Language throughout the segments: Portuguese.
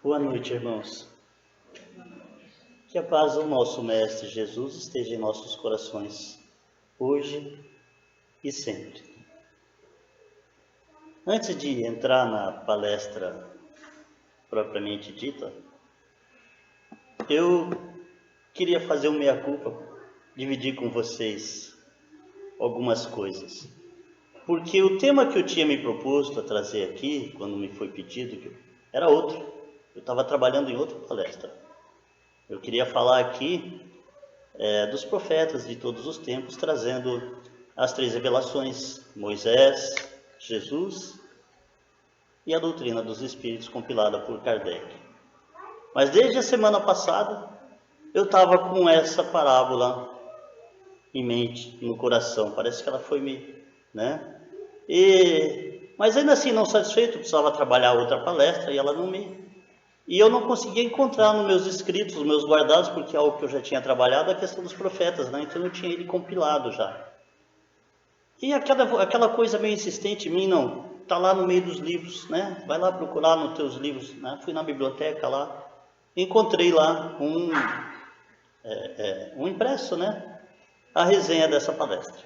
Boa noite, irmãos. Que a paz do nosso Mestre Jesus esteja em nossos corações, hoje e sempre. Antes de entrar na palestra propriamente dita, eu queria fazer um meia-culpa, dividir com vocês algumas coisas. Porque o tema que eu tinha me proposto a trazer aqui, quando me foi pedido, era outro. Eu estava trabalhando em outra palestra. Eu queria falar aqui dos profetas de todos os tempos, trazendo as 3 revelações: Moisés, Jesus e a doutrina dos Espíritos, compilada por Kardec. Mas desde a semana passada, eu estava com essa parábola em mente, no coração. Parece que ela foi me... Mas ainda assim, não satisfeito, precisava trabalhar outra palestra e ela não me... E eu não conseguia encontrar nos meus escritos, nos meus guardados, porque é algo que eu já tinha trabalhado, a questão dos profetas, então eu tinha ele compilado já. E aquela coisa meio insistente em mim, não, está lá no meio dos livros, vai lá procurar nos teus livros, Fui na biblioteca lá, encontrei lá um impresso, a resenha dessa palestra.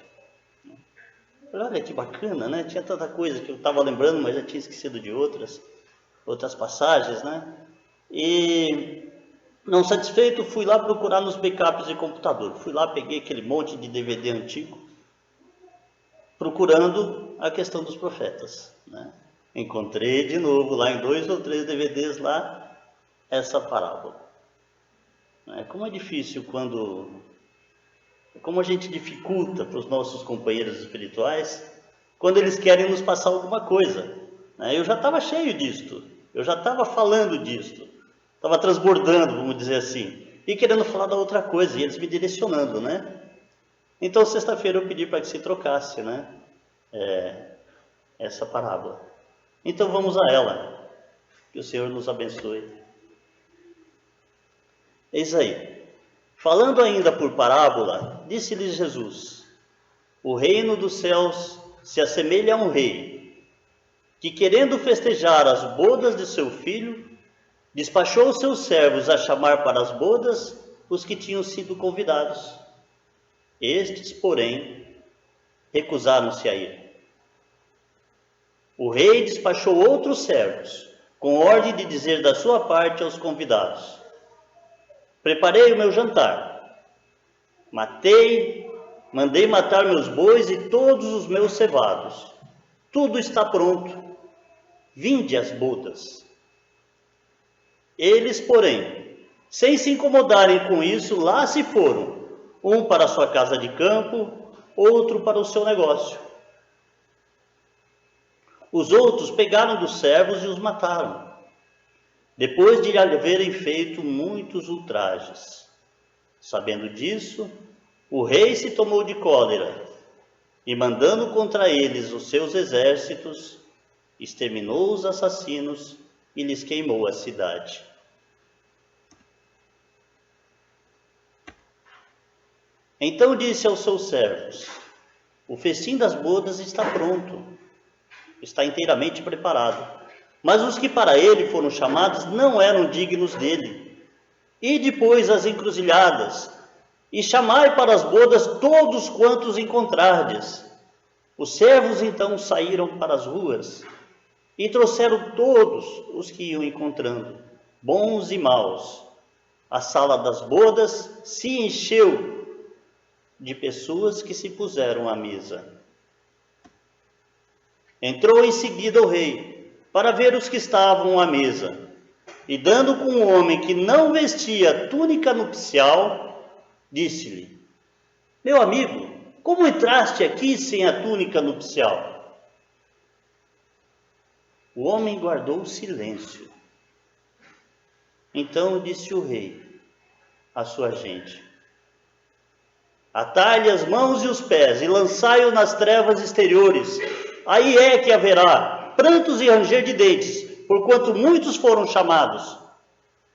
Olha que bacana, tinha tanta coisa que eu estava lembrando, mas já tinha esquecido de outras passagens, E não satisfeito, fui lá procurar nos backups de computador. Fui lá, peguei aquele monte de DVD antigo, procurando a questão dos profetas, Encontrei de novo lá em 2 ou 3 DVDs lá essa parábola. Como é difícil como a gente dificulta para os nossos companheiros espirituais quando eles querem nos passar alguma coisa. Eu já estava cheio disto, eu já estava falando disto, estava transbordando, vamos dizer assim, e querendo falar da outra coisa, e eles me direcionando, Então, sexta-feira eu pedi para que se trocasse, essa parábola. Então, vamos a ela. Que o Senhor nos abençoe. Eis aí. Falando ainda por parábola, disse-lhes Jesus: o reino dos céus se assemelha a um rei, que, querendo festejar as bodas de seu filho, despachou os seus servos a chamar para as bodas os que tinham sido convidados. Estes, porém, recusaram-se a ir. O rei despachou outros servos, com ordem de dizer da sua parte aos convidados: preparei o meu jantar, mandei matar meus bois e todos os meus cevados. Tudo está pronto, vinde às bodas. Eles, porém, sem se incomodarem com isso, lá se foram, um para a sua casa de campo, outro para o seu negócio. Os outros pegaram dos servos e os mataram, depois de lhe haverem feito muitos ultrajes. Sabendo disso, o rei se tomou de cólera e, mandando contra eles os seus exércitos, exterminou os assassinos e lhes queimou a cidade. Então disse aos seus servos: o festim das bodas está pronto, está inteiramente preparado. Mas os que para ele foram chamados não eram dignos dele. E depois as encruzilhadas, e chamai para as bodas todos quantos encontrardes. Os servos então saíram para as ruas e trouxeram todos os que iam encontrando, bons e maus. A sala das bodas se encheu de pessoas que se puseram à mesa. Entrou em seguida o rei para ver os que estavam à mesa, e dando com um homem que não vestia túnica nupcial, disse-lhe: meu amigo, como entraste aqui sem a túnica nupcial? O homem guardou silêncio. Então disse o rei à sua gente: atai-lhe as mãos e os pés e lançai-o nas trevas exteriores. Aí é que haverá prantos e ranger de dentes, porquanto muitos foram chamados,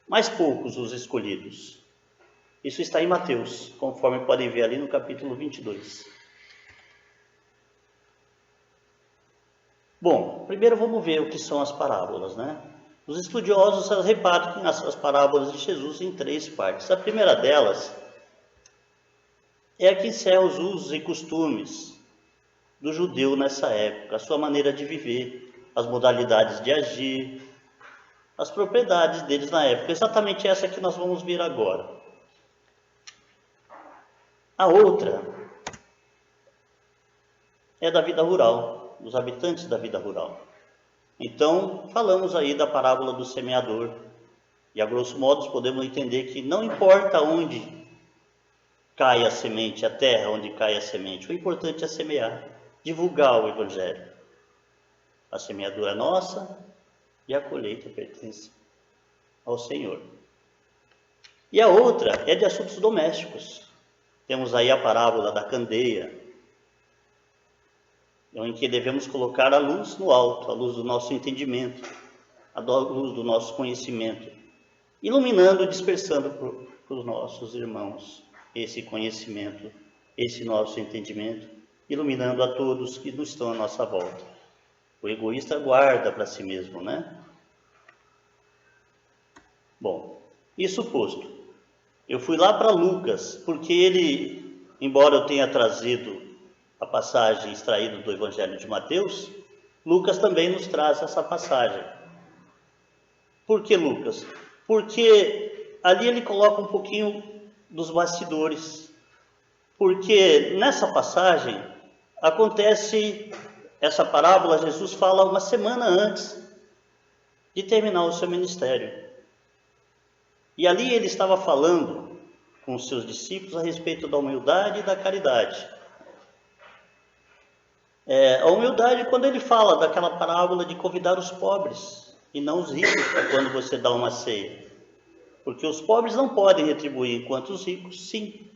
mas poucos os escolhidos. Isso está em Mateus, conforme podem ver ali no capítulo 22. Bom, primeiro vamos ver o que são as parábolas, Os estudiosos repartem as parábolas de Jesus em 3 partes. A primeira delas é a que encerra os usos e costumes do judeu nessa época, a sua maneira de viver, as modalidades de agir, as propriedades deles na época. Exatamente essa que nós vamos ver agora. A outra é da vida rural, dos habitantes da vida rural. Então, falamos aí da parábola do semeador. E a grosso modo podemos entender que não importa onde cai a semente, a terra onde cai a semente, o importante é semear, divulgar o Evangelho. A semeadura é nossa e a colheita pertence ao Senhor. E a outra é de assuntos domésticos. Temos aí a parábola da candeia, em que devemos colocar a luz no alto, a luz do nosso entendimento, a luz do nosso conhecimento, iluminando e dispersando para os nossos irmãos esse conhecimento, esse nosso entendimento, iluminando a todos que não estão à nossa volta. O egoísta guarda para si mesmo, né? Bom, isso posto, eu fui lá para Lucas, porque ele, embora eu tenha trazido a passagem extraída do Evangelho de Mateus, Lucas também nos traz essa passagem. Por que Lucas? Porque ali ele coloca um pouquinho dos bastidores. Porque nessa passagem acontece essa parábola, Jesus fala uma semana antes de terminar o seu ministério. E ali ele estava falando com os seus discípulos a respeito da humildade e da caridade. A humildade quando ele fala daquela parábola de convidar os pobres e não os ricos quando você dá uma ceia. Porque os pobres não podem retribuir, enquanto os ricos sim.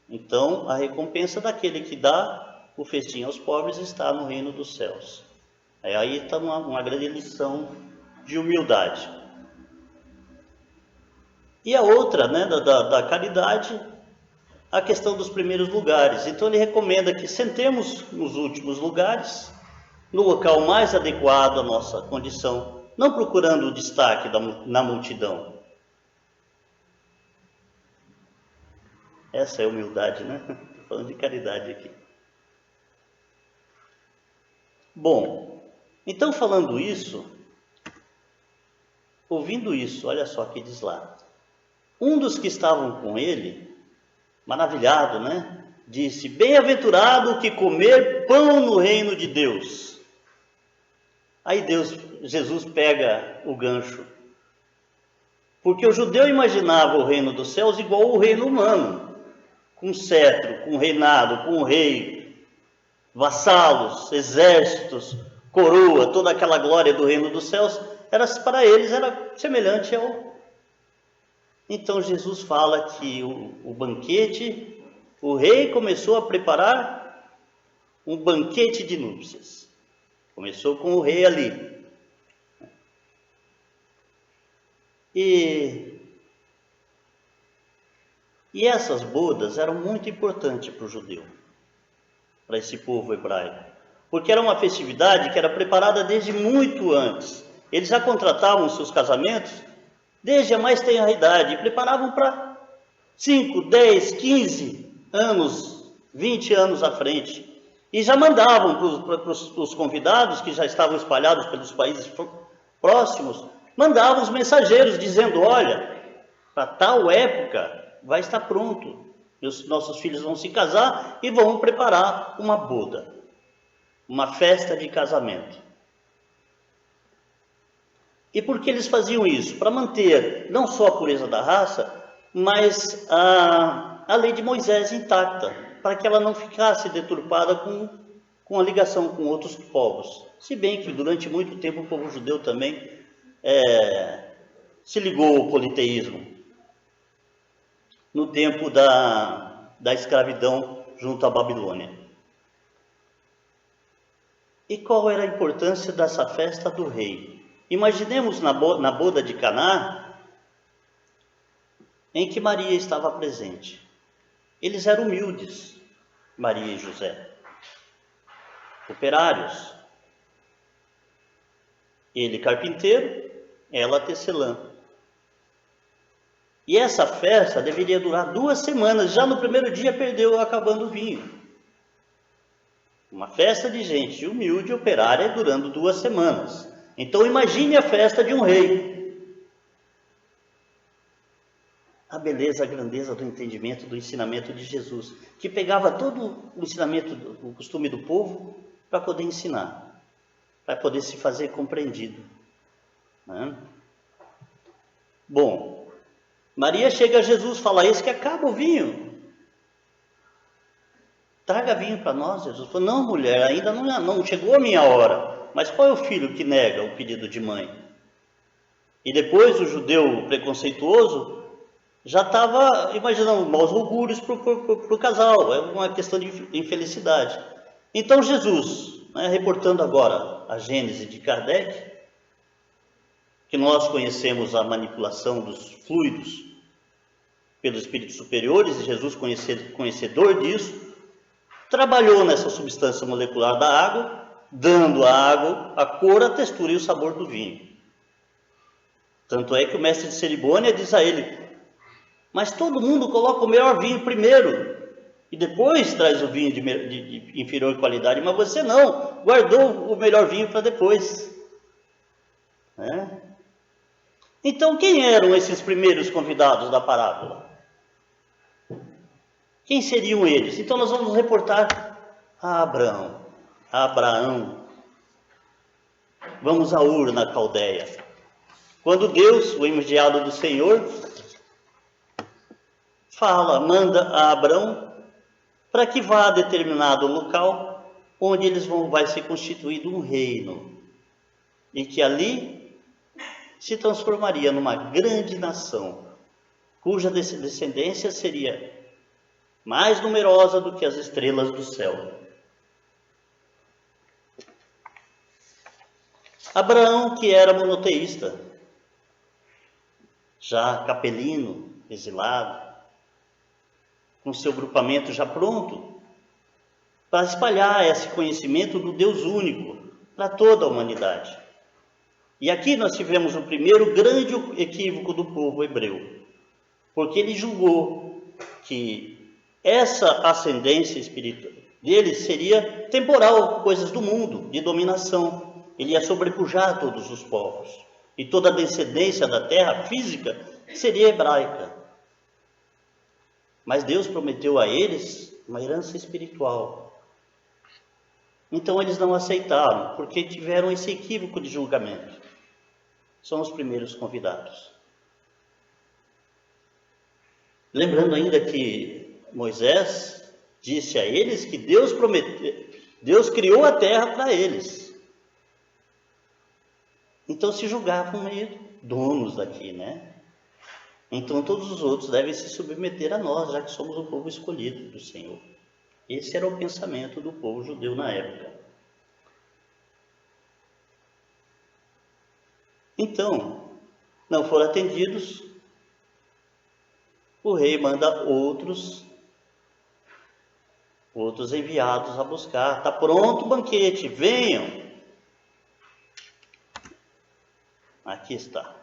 Então a recompensa daquele que dá o festim aos pobres está no reino dos céus. Aí está uma grande lição de humildade. E a outra, né, da caridade, a questão dos primeiros lugares. Então ele recomenda que sentemos nos últimos lugares, no local mais adequado à nossa condição, não procurando o destaque na multidão. Essa é a humildade, né? Estou falando de caridade aqui. Bom, então falando isso, ouvindo isso, olha só que diz lá. Um dos que estavam com ele, maravilhado, né? Disse, bem-aventurado o que comer pão no reino de Deus. Aí Jesus pega o gancho. Porque o judeu imaginava o reino dos céus igual ao reino humano. Com cetro, com reinado, com rei, vassalos, exércitos, coroa, toda aquela glória do reino dos céus, para eles era semelhante ao... Então Jesus fala que o banquete, o rei começou a preparar um banquete de núpcias. Começou com o rei ali. E essas bodas eram muito importantes para o judeu, para esse povo hebraico, porque era uma festividade que era preparada desde muito antes. Eles já contratavam seus casamentos desde a mais tenra idade, e preparavam para 5, 10, 15 anos, 20 anos à frente. E já mandavam para os convidados, que já estavam espalhados pelos países próximos, mandavam os mensageiros dizendo, olha, para tal época vai estar pronto, nossos filhos vão se casar e vão preparar uma boda, uma festa de casamento. E por que eles faziam isso? Para manter não só a pureza da raça, mas a lei de Moisés intacta, para que ela não ficasse deturpada com a ligação com outros povos. Se bem que durante muito tempo o povo judeu também se ligou ao politeísmo, no tempo da escravidão junto à Babilônia. E qual era a importância dessa festa do rei? Imaginemos na boda de Caná, em que Maria estava presente. Eles eram humildes, Maria e José, operários. Ele carpinteiro, ela tecelã. E essa festa deveria durar 2 semanas. Já no primeiro dia perdeu acabando o vinho. Uma festa de gente humilde, operária, durando 2 semanas. Então imagine a festa de um rei. A beleza, a grandeza do entendimento, do ensinamento de Jesus, que pegava todo o ensinamento, o costume do povo, para poder ensinar, para poder se fazer compreendido, né? Bom, Maria chega a Jesus e fala: eis que acaba o vinho, traga vinho para nós. Jesus falou: não, mulher, ainda não chegou a minha hora. Mas qual é o filho que nega o pedido de mãe? E depois o judeu preconceituoso já estava imaginando maus augúrios para o casal, é uma questão de infelicidade. Então Jesus, né, reportando agora a Gênese de Kardec, que nós conhecemos a manipulação dos fluidos pelos espíritos superiores, e Jesus, conhecedor disso, trabalhou nessa substância molecular da água, dando à água a cor, a textura e o sabor do vinho. Tanto é que o mestre de cerimônia diz a ele: mas todo mundo coloca o melhor vinho primeiro e depois traz o vinho de inferior qualidade, mas você não, guardou o melhor vinho para depois, né? Então quem eram esses primeiros convidados da parábola? Quem seriam eles? Então nós vamos reportar a Abraão. Vamos a Ur, na Caldeia. Quando Deus, o enviado do Senhor, manda a Abraão para que vá a determinado local onde vai ser constituído um reino, e que ali se transformaria numa grande nação, cuja descendência seria mais numerosa do que as estrelas do céu. Abraão, que era monoteísta, já capelino, exilado, com seu grupamento já pronto para espalhar esse conhecimento do Deus único para toda a humanidade. E aqui nós tivemos o primeiro grande equívoco do povo hebreu, porque ele julgou que essa ascendência espiritual dele seria temporal, coisas do mundo, de dominação. Ele ia sobrepujar todos os povos, e toda a descendência da terra física seria hebraica. Mas Deus prometeu a eles uma herança espiritual. Então eles não aceitaram, porque tiveram esse equívoco de julgamento. São os primeiros convidados. Lembrando ainda que Moisés disse a eles que Deus criou a terra para eles. Então se julgavam meio donos daqui, né? Então todos os outros devem se submeter a nós, já que somos o povo escolhido do Senhor. Esse era o pensamento do povo judeu na época. Então, não foram atendidos, o rei manda outros enviados a buscar. Está pronto o banquete, venham. Aqui está.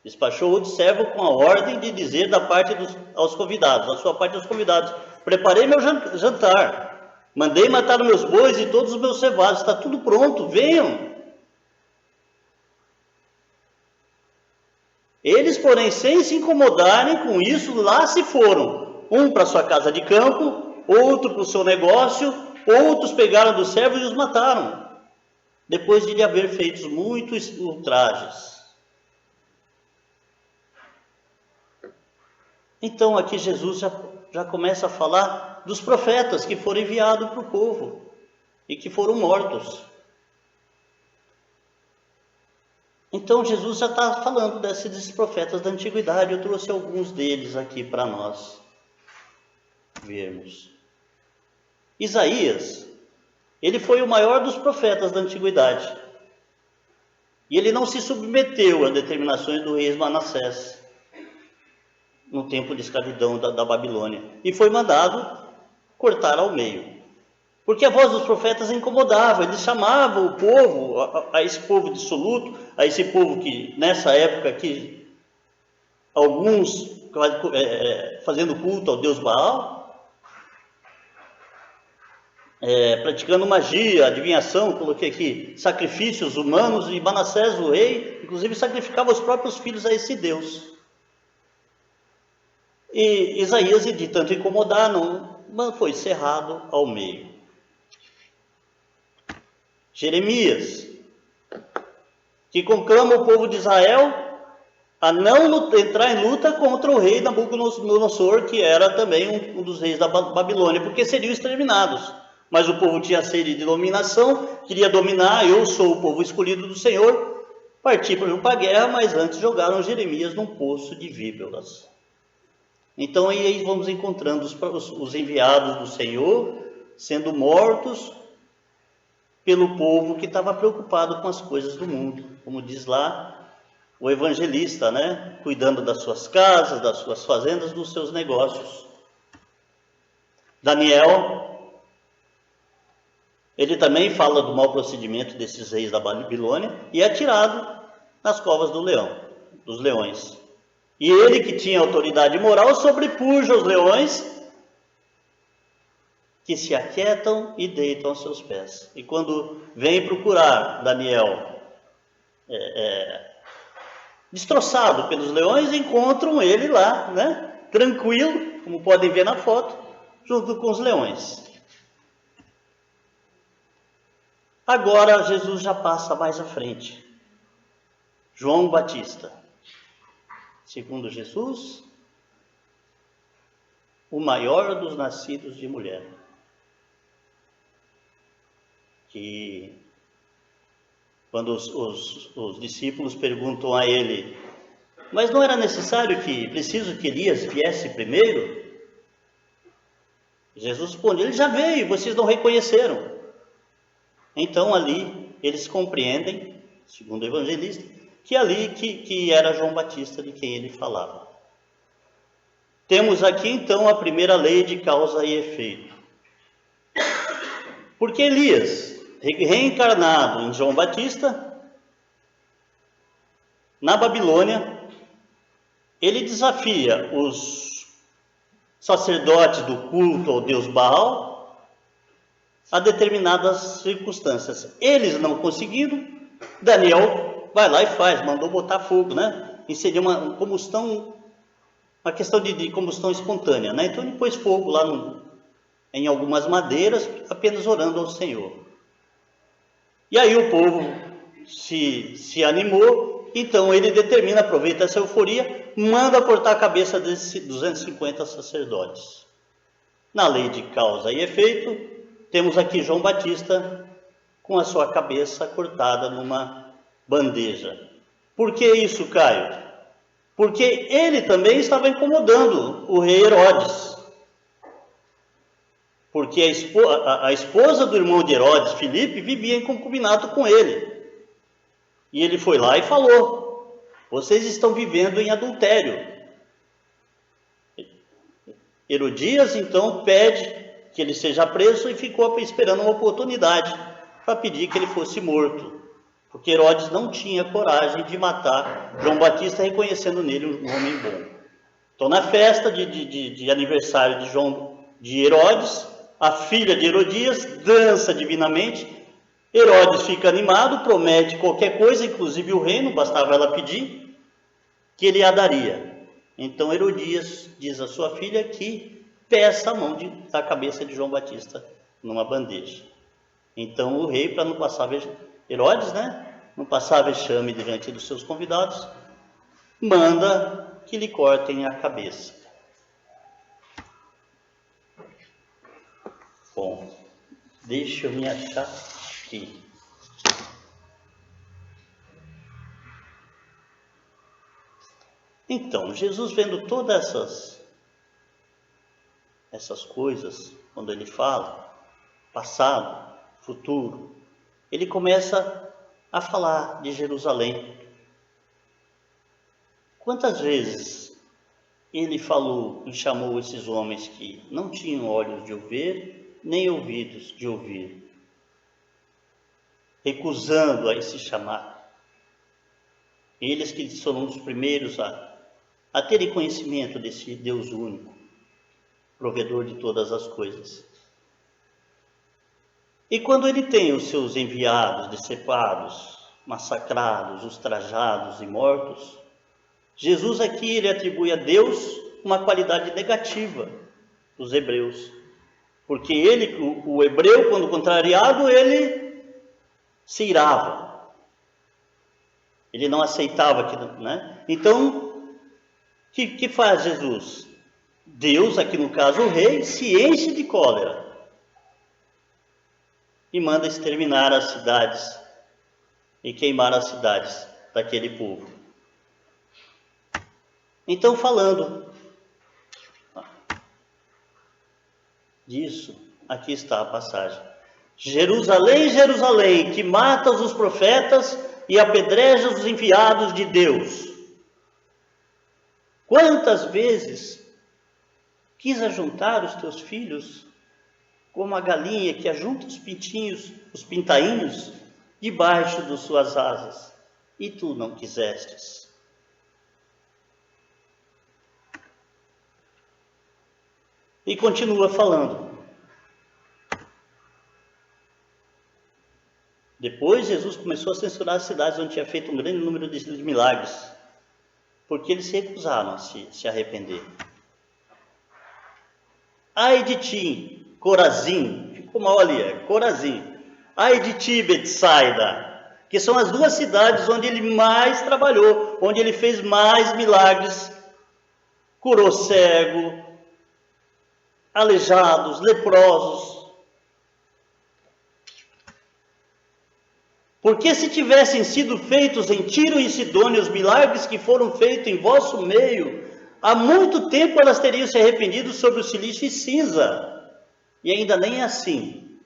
Despachou outro servo com a ordem de dizer da parte aos convidados, da sua parte aos convidados: preparei meu jantar, mandei matar os meus bois e todos os meus cevados, está tudo pronto, venham. Eles, porém, sem se incomodarem com isso, lá se foram, um para sua casa de campo, outro para o seu negócio, outros pegaram dos servos e os mataram, depois de lhe haver feito muitos ultrajes. Então aqui Jesus já começa a falar dos profetas que foram enviados para o povo e que foram mortos. Então Jesus já está falando desses profetas da antiguidade. Eu trouxe alguns deles aqui para nós vermos. Isaías, ele foi o maior dos profetas da antiguidade. E ele não se submeteu a determinações do rei Manassés no tempo de escravidão da Babilônia, e foi mandado cortar ao meio. Porque a voz dos profetas incomodava, eles chamavam o povo, a esse povo dissoluto, a esse povo que nessa época aqui, alguns fazendo culto ao deus Baal, praticando magia, adivinhação, coloquei aqui, sacrifícios humanos, e Manassés, o rei, inclusive sacrificava os próprios filhos a esse Deus. E Isaías, de tanto incomodar, não foi cerrado ao meio. Jeremias, que conclama o povo de Israel a não entrar em luta contra o rei Nabucodonosor, que era também um dos reis da Babilônia, porque seriam exterminados. Mas o povo tinha sede de dominação, queria dominar, eu sou o povo escolhido do Senhor, partir para a guerra, mas antes jogaram Jeremias num poço de víboras. Então aí vamos encontrando os enviados do Senhor sendo mortos pelo povo que estava preocupado com as coisas do mundo, como diz lá o evangelista, né? Cuidando das suas casas, das suas fazendas, dos seus negócios. Daniel, ele também fala do mau procedimento desses reis da Babilônia e é tirado nas covas dos leões. E ele, que tinha autoridade moral, sobrepuja os leões, que se aquietam e deitam aos seus pés. E quando vem procurar Daniel, destroçado pelos leões, encontram ele lá, né, tranquilo, como podem ver na foto, junto com os leões. Agora Jesus já passa mais à frente. João Batista, segundo Jesus, o maior dos nascidos de mulher. Que quando os discípulos perguntam a ele, mas não era necessário preciso que Elias viesse primeiro? Jesus responde, ele já veio, vocês não reconheceram. Então ali eles compreendem, segundo o evangelista, que ali que era João Batista de quem ele falava. Temos aqui então a primeira lei de causa e efeito. Porque Elias, reencarnado em João Batista, na Babilônia, ele desafia os sacerdotes do culto ao deus Baal a determinadas circunstâncias. Eles não conseguindo, Daniel vai lá e faz, mandou botar fogo, né? Incendiar uma combustão, uma questão de combustão espontânea, né? Então ele pôs fogo lá em algumas madeiras, apenas orando ao Senhor. E aí o povo se animou, então ele determina, aproveita essa euforia, manda cortar a cabeça desses 250 sacerdotes. Na lei de causa e efeito, temos aqui João Batista com a sua cabeça cortada numa bandeja. Por que isso, Caio? Porque ele também estava incomodando o rei Herodes. Porque a esposa do irmão de Herodes, Filipe, vivia em concubinato com ele. E ele foi lá e falou, vocês estão vivendo em adultério. Herodias então pede que ele seja preso e ficou esperando uma oportunidade para pedir que ele fosse morto. Porque Herodes não tinha coragem de matar João Batista, reconhecendo nele um homem bom. Então na festa de aniversário de Herodes, a filha de Herodias dança divinamente, Herodes fica animado, promete qualquer coisa, inclusive o reino, bastava ela pedir, que ele a daria. Então Herodias diz à sua filha que peça a mão da cabeça de João Batista numa bandeja. Então o rei, para não passar Herodes, né, não passar vexame diante dos seus convidados, manda que lhe cortem a cabeça. Bom, deixa eu me achar aqui. Então, Jesus vendo todas essas coisas, quando ele fala, passado, futuro, ele começa a falar de Jerusalém. Quantas vezes ele falou e chamou esses homens que não tinham olhos de o ver nem ouvidos de ouvir, recusando a esse chamado. Eles que foram os primeiros a terem conhecimento desse Deus único, provedor de todas as coisas. E quando ele tem os seus enviados decepados, massacrados, ultrajados e mortos, Jesus aqui ele atribui a Deus uma qualidade negativa dos hebreus. Porque ele, o hebreu, quando contrariado, ele se irava. Ele não aceitava aquilo, né? Então, o que faz Jesus? Deus, aqui no caso o rei, se enche de cólera e manda exterminar as cidades e queimar as cidades daquele povo. Então, falando disso, aqui está a passagem. Jerusalém, Jerusalém, que matas os profetas e apedrejas os enviados de Deus. Quantas vezes quis ajuntar os teus filhos, como a galinha que ajunta os pintinhos, os pintainhos, debaixo de suas asas, e tu não quisestes. E continua falando. Depois Jesus começou a censurar as cidades onde tinha feito um grande número de milagres, porque eles se recusaram a se arrepender. Ai de ti, Corazim, ficou mal ali, Corazim. Ai de ti, Betsaida, que são as duas cidades onde ele mais trabalhou, onde ele fez mais milagres, curou cego, aleijados, leprosos. Porque se tivessem sido feitos em Tiro e Sidônia os milagres que foram feitos em vosso meio, há muito tempo elas teriam se arrependido sobre o silício e cinza, e ainda nem assim.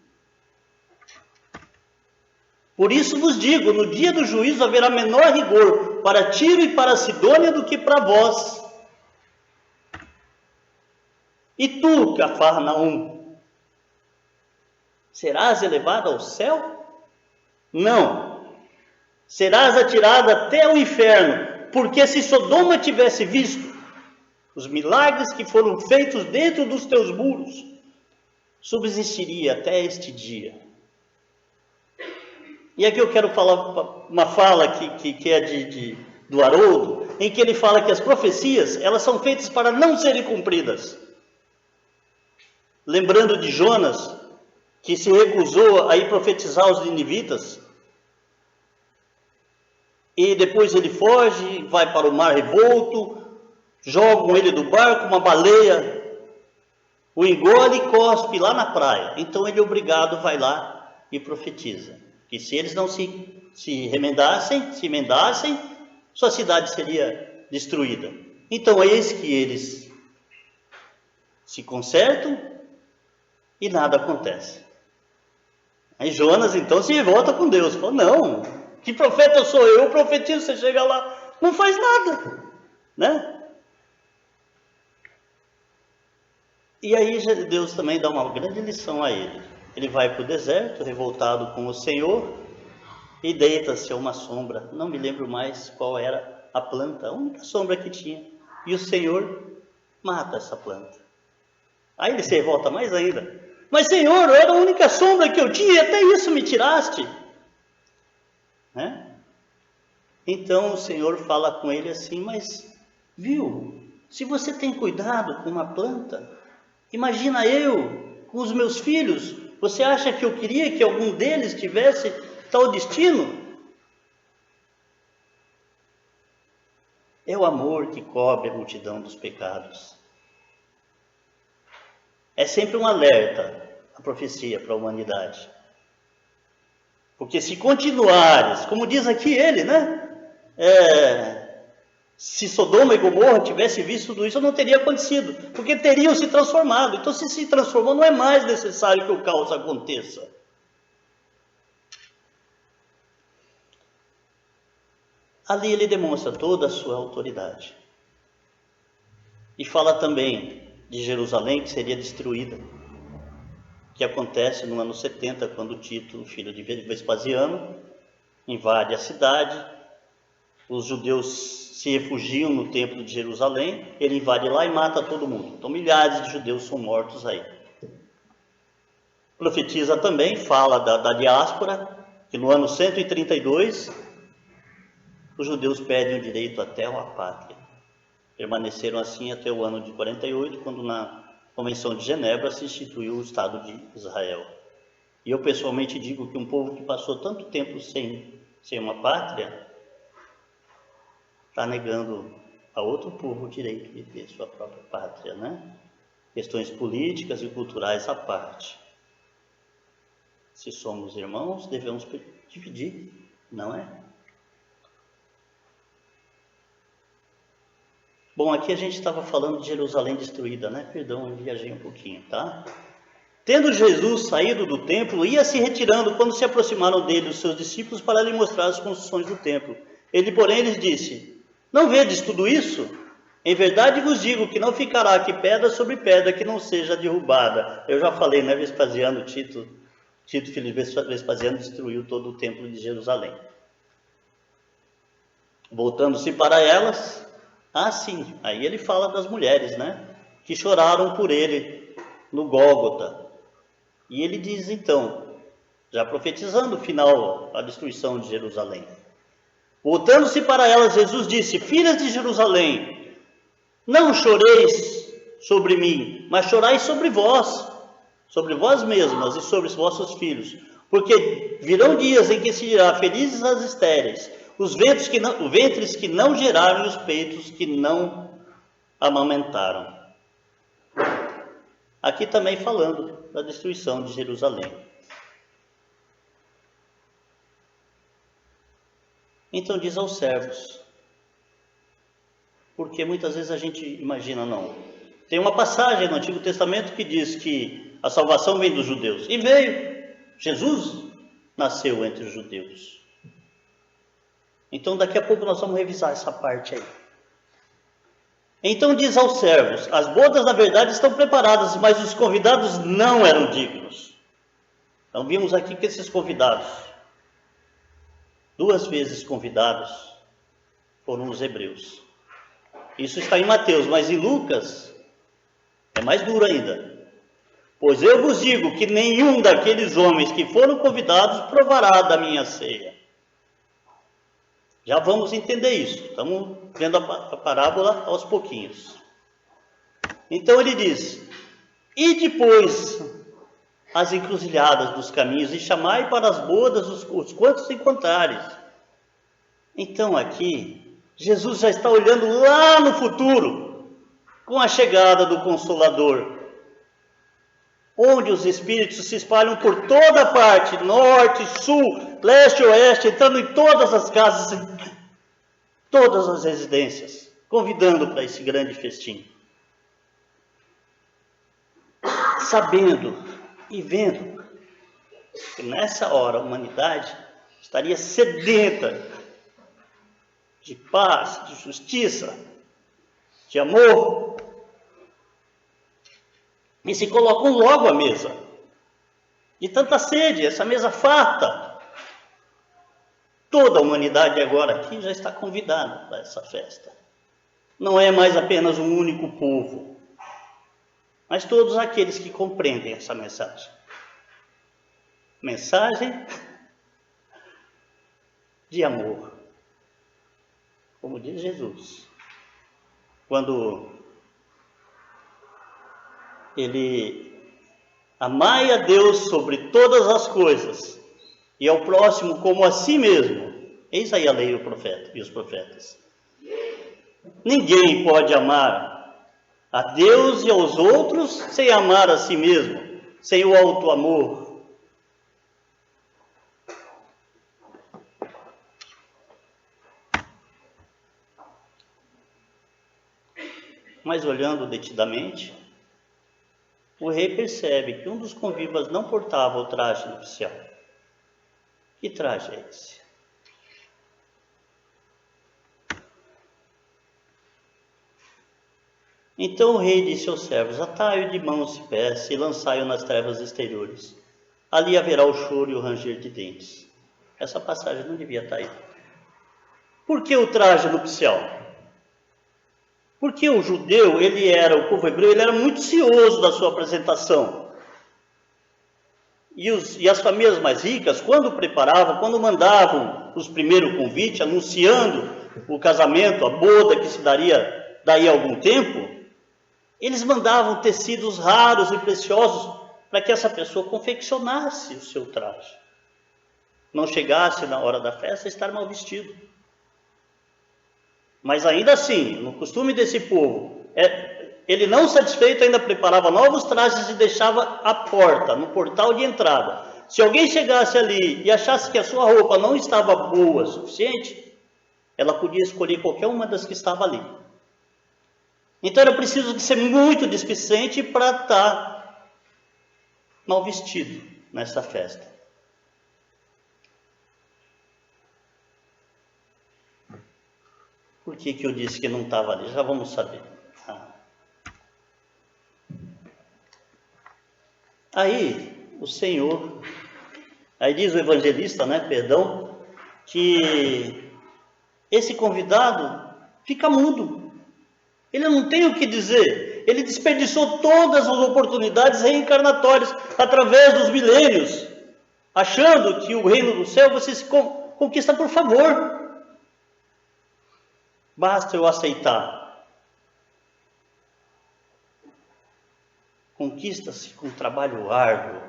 Por isso vos digo, no dia do juízo haverá menor rigor para Tiro e para Sidônia do que para vós. E tu, Cafarnaum, serás elevado ao céu? Não, serás atirado até o inferno, porque se Sodoma tivesse visto os milagres que foram feitos dentro dos teus muros, subsistiria até este dia. E aqui eu quero falar uma fala que é do Haroldo, em que ele fala que as profecias, elas são feitas para não serem cumpridas. Lembrando de Jonas, que se recusou a ir profetizar aos ninivitas, e depois ele foge, vai para o mar revolto, jogam ele do barco, uma baleia o engole e cospe lá na praia. Então ele obrigado vai lá e profetiza que se eles não se emendassem, sua cidade seria destruída. Então eis que eles se consertam e nada acontece. Aí Jonas então se revolta com Deus, fala, não, que profeta sou eu profetizo, você chega lá, não faz nada, né? E aí Deus também dá uma grande lição a ele. Ele vai para o deserto, revoltado com o Senhor, e deita-se a uma sombra, não me lembro mais qual era a planta, a única sombra que tinha, e o Senhor mata essa planta. Aí ele se revolta mais ainda, mas Senhor, era a única sombra que eu tinha e até isso me tiraste, né? Então o Senhor fala com ele assim, mas viu, se você tem cuidado com uma planta, imagina eu com os meus filhos, você acha que eu queria que algum deles tivesse tal destino? É o amor que cobre a multidão dos pecados. É sempre um alerta, a profecia para a humanidade. Porque se continuares, como diz aqui ele, né? Se Sodoma e Gomorra tivessem visto tudo isso, não teria acontecido, porque teriam se transformado. Então, se transformou, não é mais necessário que o caos aconteça. Ali ele demonstra toda a sua autoridade. E fala também de Jerusalém que seria destruída. que acontece no ano 70, quando Tito, filho de Vespasiano, invade a cidade. Os judeus se refugiam no templo de Jerusalém, ele invade lá e mata todo mundo. Então milhares de judeus são mortos aí. Profetiza também, fala da diáspora, que no ano 132 os judeus perdem o direito até à pátria. Permaneceram assim até o ano de 48, quando na Convenção de Genebra se instituiu o Estado de Israel. E eu pessoalmente digo que um povo que passou tanto tempo sem uma pátria está negando a outro povo o direito de ter sua própria pátria, né? Questões políticas e culturais à parte. Se somos irmãos, devemos dividir, não é? Bom, aqui a gente estava falando de Jerusalém destruída, né? Perdão, eu viajei um pouquinho, tá? Tendo Jesus saído do templo, ia se retirando quando se aproximaram dele os seus discípulos para lhe mostrar as construções do templo. Ele, porém, lhes disse: não vedes tudo isso? Em verdade vos digo que não ficará aqui pedra sobre pedra que não seja derrubada. Eu já falei, né? Vespasiano, Tito, filho de Vespasiano, destruiu todo o templo de Jerusalém. Voltando-se para elas, sim, aí ele fala das mulheres, né? Que choraram por ele no Gólgota. E ele diz então, já profetizando o final, a destruição de Jerusalém. Voltando-se para elas, Jesus disse: filhas de Jerusalém, não choreis sobre mim, mas chorai sobre vós mesmas e sobre os vossos filhos. Porque virão dias em que se dirá: felizes as estéreis, os ventres que não geraram e os peitos que não amamentaram. Aqui também falando da destruição de Jerusalém. Então diz aos servos, porque muitas vezes a gente imagina, não. Tem uma passagem no Antigo Testamento que diz que a salvação vem dos judeus. E veio. Jesus nasceu entre os judeus. Então daqui a pouco nós vamos revisar essa parte aí. Então diz aos servos: as bodas na verdade estão preparadas, mas os convidados não eram dignos. Então vimos aqui que esses convidados, 2 vezes convidados, foram os hebreus. Isso está em Mateus, mas em Lucas é mais duro ainda. Pois eu vos digo que nenhum daqueles homens que foram convidados provará da minha ceia. Já vamos entender isso. Estamos vendo a parábola aos pouquinhos. Então ele diz: e depois as encruzilhadas dos caminhos, e chamai para as bodas os quantos encontrares. Então aqui, Jesus já está olhando lá no futuro, com a chegada do Consolador, onde os espíritos se espalham por toda parte, norte, sul, leste, oeste, entrando em todas as casas, em todas as residências, convidando para esse grande festim. Sabendo e vendo que nessa hora a humanidade estaria sedenta de paz, de justiça, de amor, e se colocam logo à mesa, de tanta sede, essa mesa farta. Toda a humanidade agora aqui já está convidada para essa festa. Não é mais apenas um único povo, mas todos aqueles que compreendem essa mensagem. Mensagem de amor, como diz Jesus, quando ele: amai a Deus sobre todas as coisas e ao próximo como a si mesmo. Eis aí a lei e os profetas. Ninguém pode amar a Deus e aos outros sem amar a si mesmo, sem o auto-amor. Mas olhando detidamente, o rei percebe que um dos convivas não portava o traje nupcial. Que traje é esse? Então o rei disse aos servos: atai-o de mãos e pés e lançai-o nas trevas exteriores. Ali haverá o choro e o ranger de dentes. Essa passagem não devia estar aí. Por que o traje nupcial? Porque o judeu, o povo hebreu, ele era muito cioso da sua apresentação. E as famílias mais ricas, quando preparavam, quando mandavam os primeiros convites, anunciando o casamento, a boda que se daria daí a algum tempo, eles mandavam tecidos raros e preciosos para que essa pessoa confeccionasse o seu traje. Não chegasse na hora da festa a estar mal vestido. Mas ainda assim, no costume desse povo, ele não satisfeito ainda preparava novos trajes e deixava à porta, no portal de entrada. Se alguém chegasse ali e achasse que a sua roupa não estava boa o suficiente, ela podia escolher qualquer uma das que estava ali. Então era preciso de ser muito displicente para estar mal vestido nessa festa. Por que eu disse que não estava ali? Já vamos saber. Aí o Senhor, aí diz o evangelista, que esse convidado fica mudo. Ele não tem o que dizer. Ele desperdiçou todas as oportunidades reencarnatórias através dos milênios, achando que o reino do céu você se conquista por favor. Basta eu aceitar. Conquista-se com trabalho árduo.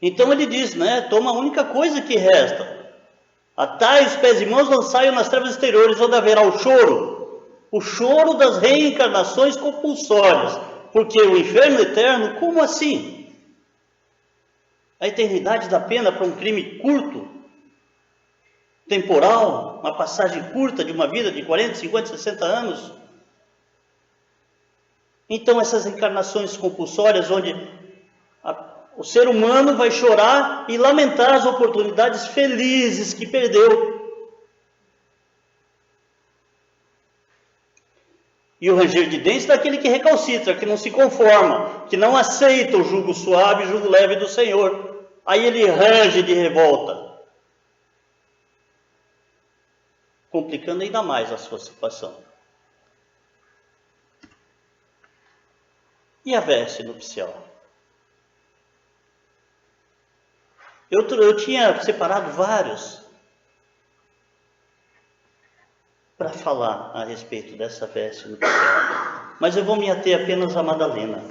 Então ele diz, toma a única coisa que resta. Atai os pés e mãos, lançai-o nas trevas exteriores, onde haverá o choro das reencarnações compulsórias. Porque o inferno eterno, como assim? A eternidade da pena para um crime curto, temporal, uma passagem curta de uma vida de 40, 50, 60 anos. Então essas encarnações compulsórias, onde o ser humano vai chorar e lamentar as oportunidades felizes que perdeu. E o ranger de dentes daquele que recalcitra, que não se conforma, que não aceita o jugo suave e o jugo leve do Senhor. Aí ele range de revolta, complicando ainda mais a sua situação. E a veste nupcial? Eu tinha separado vários para falar a respeito dessa veste nupcial, mas eu vou me ater apenas a Madalena.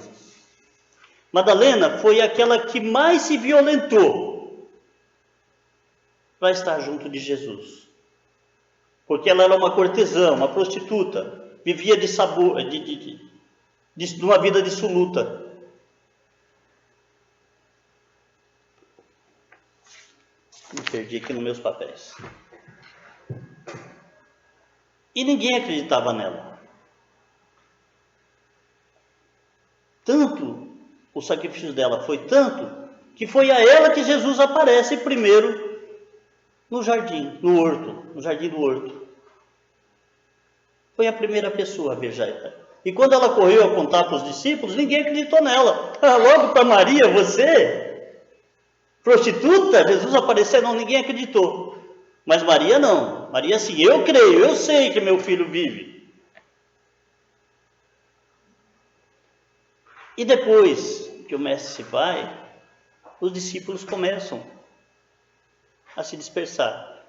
Madalena foi aquela que mais se violentou para estar junto de Jesus, porque ela era uma cortesã, uma prostituta, vivia de uma vida dissoluta. Me perdi aqui nos meus papéis. E ninguém acreditava nela. Tanto, o sacrifício dela foi tanto, que foi a ela que Jesus aparece primeiro no jardim do horto. Foi a primeira pessoa a ver Jairo. E quando ela correu a contar para os discípulos, ninguém acreditou nela. Logo para Maria, você, prostituta, Jesus apareceu, não, ninguém acreditou. Mas Maria não. Maria sim, eu creio, eu sei que meu filho vive. E depois que o mestre se vai, os discípulos começam a se dispersar.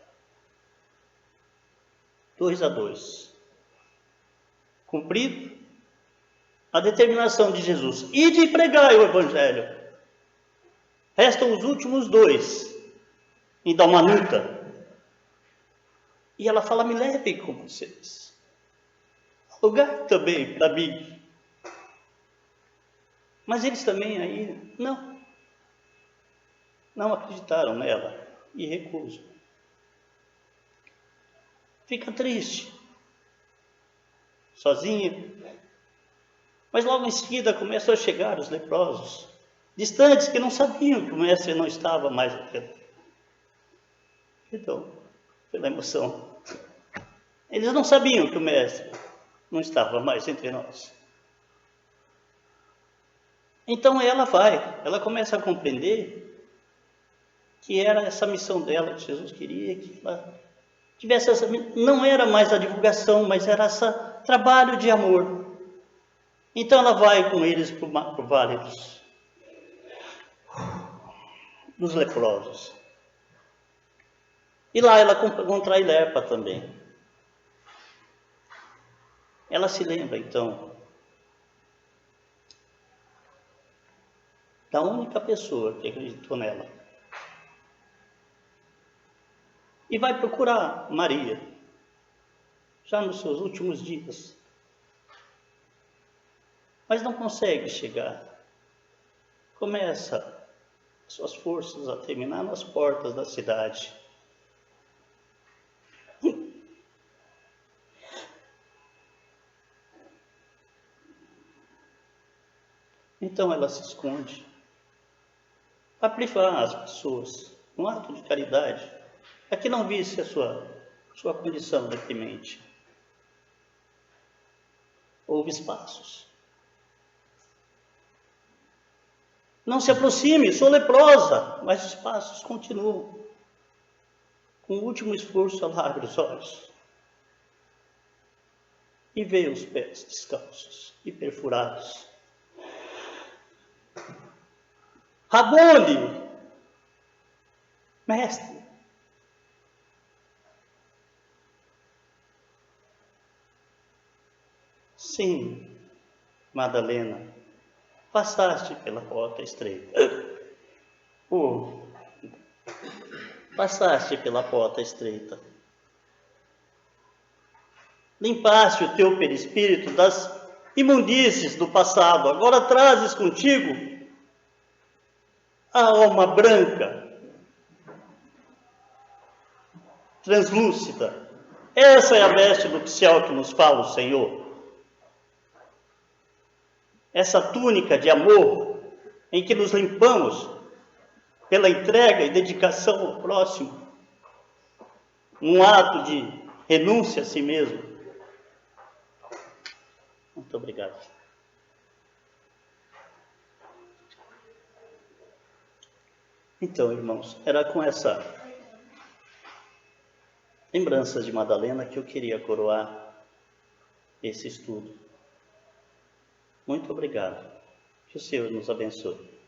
2 a 2. Cumprido a determinação de Jesus e de pregar o Evangelho. Restam os últimos 2 em Dalmanuta. E ela fala, me leve com vocês. Lugar também para mim. Mas eles também aí, não acreditaram nela e recusam. Fica triste, sozinha. Mas logo em seguida começam a chegar os leprosos, distantes, que não sabiam que o mestre não estava mais aqui. Então, pela emoção. Eles não sabiam que o mestre não estava mais entre nós. Então ela começa a compreender que era essa missão dela, que Jesus queria que ela tivesse essa, não era mais a divulgação, mas era esse trabalho de amor. Então ela vai com eles para o vale dos leprosos. E lá ela contrai lepra também. Ela se lembra então da única pessoa que acreditou nela. E vai procurar Maria, já nos seus últimos dias. Mas não consegue chegar. Começa suas forças a terminar nas portas da cidade. Então ela se esconde para privar as pessoas, um ato de caridade, para que não visse a sua condição deprimente. Houve espaços. Não se aproxime, sou leprosa, mas os passos continuam. Com o último esforço, ela abre os olhos e vê os pés descalços e perfurados. Rabone, mestre. Sim, Madalena, passaste pela porta estreita. Passaste pela porta estreita. Limpaste o teu perispírito das imundícies do passado. Agora trazes contigo a alma branca, translúcida. Essa é a veste nupcial que nos fala o Senhor. Essa túnica de amor em que nos limpamos pela entrega e dedicação ao próximo. Um ato de renúncia a si mesmo. Muito obrigado. Então, irmãos, era com essa lembrança de Madalena que eu queria coroar esse estudo. Muito obrigado. Que o Senhor nos abençoe.